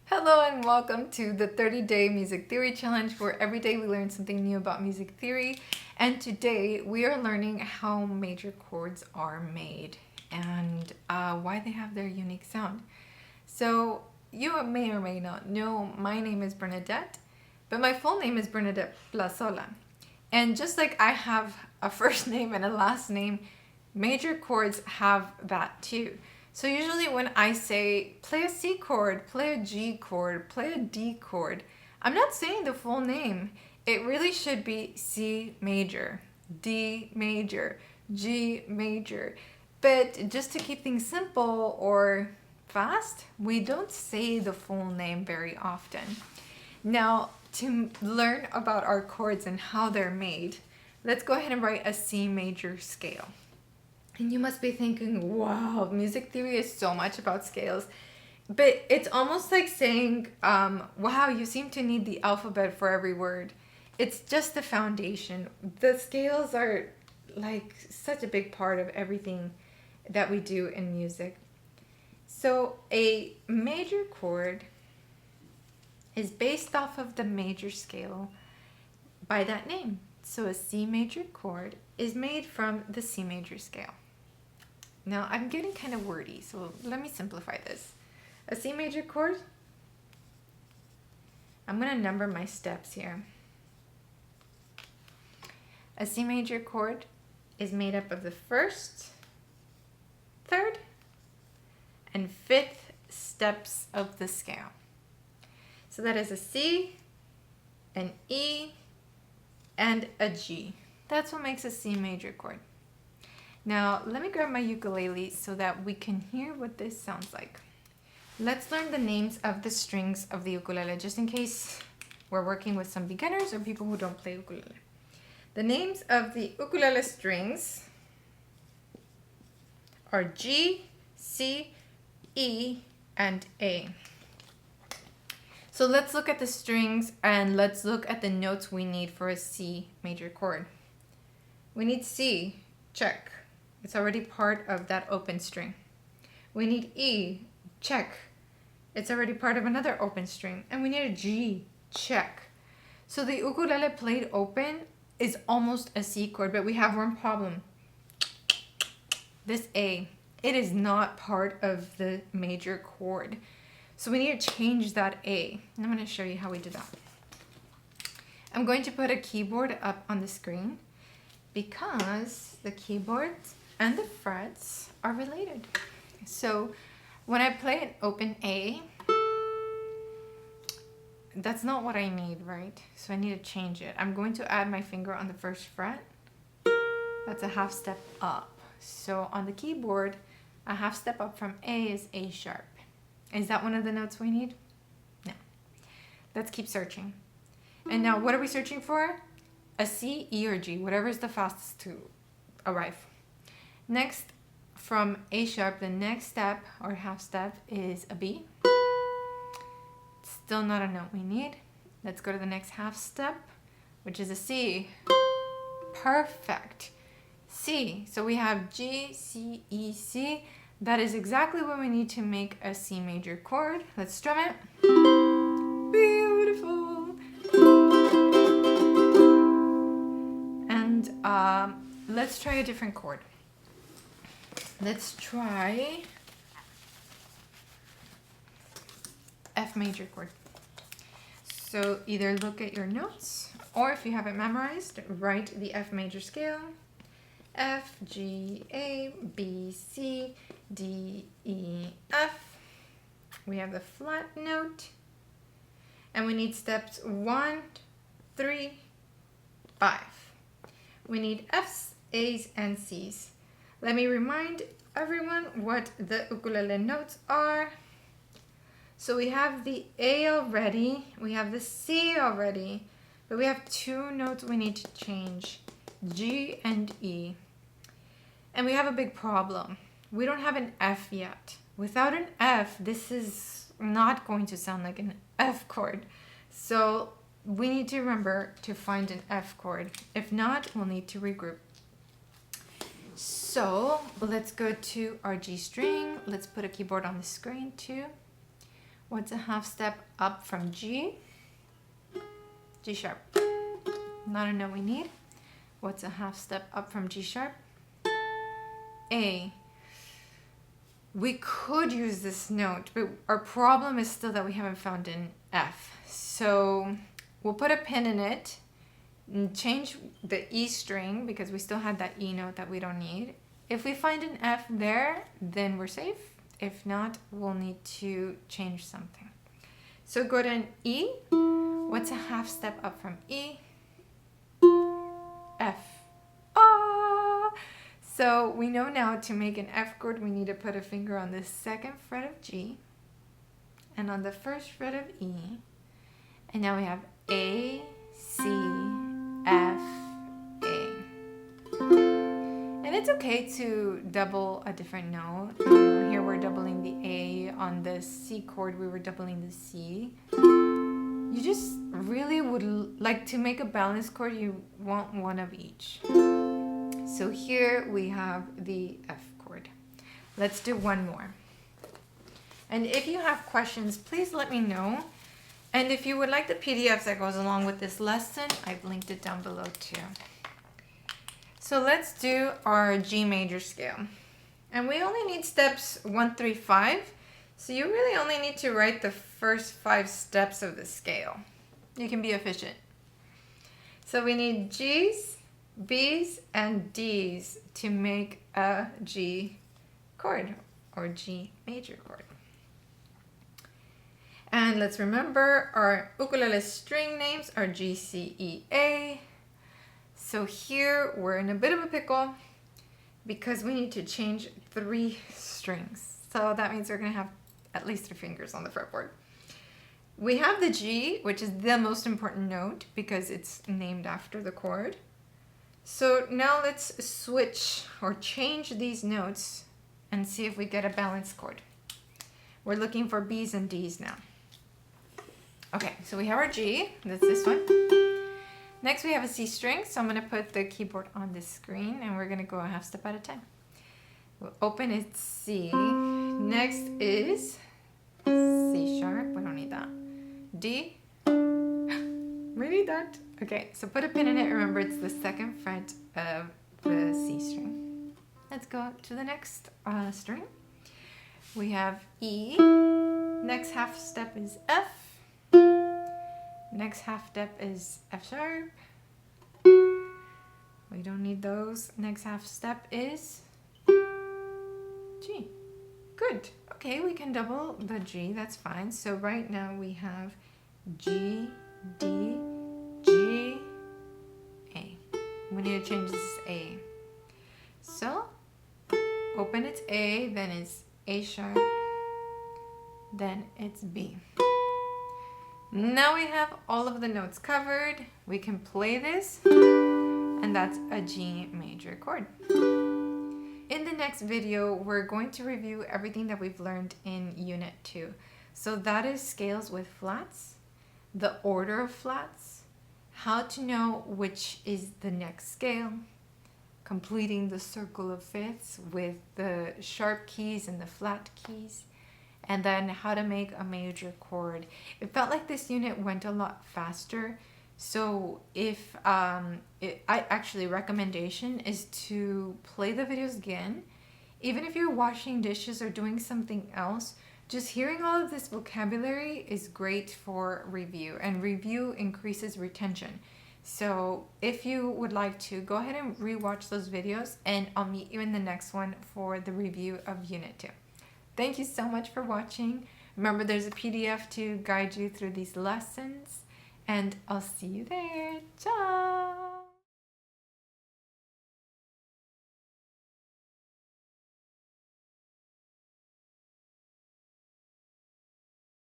Hello and welcome to the 30-day music theory challenge, where every day we learn something new about music theory. And today we are learning how major chords are made and why they have their unique sound. So you may or may not know, my name is Bernadette, but my full name is Bernadette Plazola. And just like I have a first name and a last name, major chords have that too. So usually when I say play a C chord, play a G chord, play a D chord, I'm not saying the full name. It really should be C major, D major, G major. But just to keep things simple or fast, we don't say the full name very often. Now, to learn about our chords and how they're made, let's go ahead and write a C major scale. And you must be thinking, wow, music theory is so much about scales. But it's almost like saying, wow, you seem to need the alphabet for every word. It's just the foundation. The scales are like such a big part of everything that we do in music. So a major chord is based off of the major scale by that name. So a C major chord is made from the C major scale. Now, I'm getting kind of wordy, so let me simplify this. A C major chord, I'm going to number my steps here. A C major chord is made up of the first, third, and fifth steps of the scale. So that is a C, an E, and a G. That's what makes a C major chord. Now, let me grab my ukulele so that we can hear what this sounds like. Let's learn the names of the strings of the ukulele, just in case we're working with some beginners or people who don't play ukulele. The names of the ukulele strings are G, C, E, and A. So let's look at the strings and let's look at the notes we need for a C major chord. We need C, check. It's already part of that open string. We need E, check. It's already part of another open string. And we need a G, check. So the ukulele played open is almost a C chord, but we have one problem. This A, it is not part of the major chord. So we need to change that A. And I'm going to show you how we do that. I'm going to put a keyboard up on the screen because the keyboard and the frets are related. So when I play an open A, that's not what I need, right? So I need to change it. I'm going to add my finger on the first fret. That's a half step up. So on the keyboard, a half step up from A is A sharp. Is that one of the notes we need? No. Let's keep searching. And now what are we searching for? A C, E, or G, whatever is the fastest to arrive. Next, from A sharp, the next step or half step is a B. Still not a note we need. Let's go to the next half step, which is a C. Perfect. C. So we have G, C, E, C. That is exactly what we need to make a C major chord. Let's strum it. Beautiful. And let's try a different chord. Let's try F major chord. So either look at your notes, or if you have it memorized, write the F major scale. F, G, A, B, C, D, E, F. We have the flat note. And we need steps 1, 3, 5. We need F's, A's, and C's. Let me remind everyone what the ukulele notes are. So we have the A already, we have the C already, but we have two notes we need to change, G and E. And we have a big problem. We don't have an F yet. Without an F, this is not going to sound like an F chord. So we need to remember to find an F chord. If not, we'll need to regroup. So let's go to our G string. Let's put a keyboard on the screen too. What's a half step up from G? G sharp. Not a note we need. What's a half step up from G sharp? A. We could use this note, but our problem is still that we haven't found an F. So we'll put a pin in it and change the E string because we still had that E note that we don't need. If we find an F there, then we're safe. If not, we'll need to change something. So go to an E. What's a half step up from E? F. Ah! So we know now to make an F chord, we need to put a finger on the second fret of G and on the first fret of E. And now we have A, C, F, A. And it's okay to double a different note. Here we're doubling the A. On the C chord, we were doubling the C. You just really would like to make a balanced chord, you want one of each. So here we have the F chord. Let's do one more. And if you have questions, please let me know. And if you would like the PDF that goes along with this lesson, I've linked it down below too. So let's do our G major scale. And we only need steps 1 through 5. So you really only need to write the first 5 steps of the scale. You can be efficient. So we need G's, B's, and D's to make a G chord or G major chord. And let's remember our ukulele string names are G, C, E, A. So here we're in a bit of a pickle because we need to change 3 strings. So that means we're going to have at least 3 fingers on the fretboard. We have the G, which is the most important note because it's named after the chord. So now let's switch or change these notes and see if we get a balanced chord. We're looking for B's and D's now. Okay, so we have our G, that's this one. Next we have a C string, so I'm going to put the keyboard on the screen and we're going to go a half step at a time. We'll open it C. Next is C sharp, we don't need that. D, we need that. Okay, so put a pin in it, remember it's the second fret of the C string. Let's go to the next string. We have E, next half step is F, next half step is F sharp, we don't need those, next half step is G. Good. Okay, we can double the G, that's fine. So right now we have G, D, G, A. We need to change this to A. So open it's A, then it's A sharp, then it's B. Now we have all of the notes covered. We can play this, and that's a G major chord. In the next video, we're going to review everything that we've learned in Unit 2. So that is scales with flats, the order of flats, how to know which is the next scale, completing the circle of fifths with the sharp keys and the flat keys, and then how to make a major chord. It felt like this unit went a lot faster. So if recommendation is to play the videos again, even if you're washing dishes or doing something else, just hearing all of this vocabulary is great for review, and review increases retention. So if you would like to, go ahead and rewatch those videos, and I'll meet you in the next one for the review of Unit 2. Thank you so much for watching. Remember, there's a PDF to guide you through these lessons. And I'll see you there. Ciao!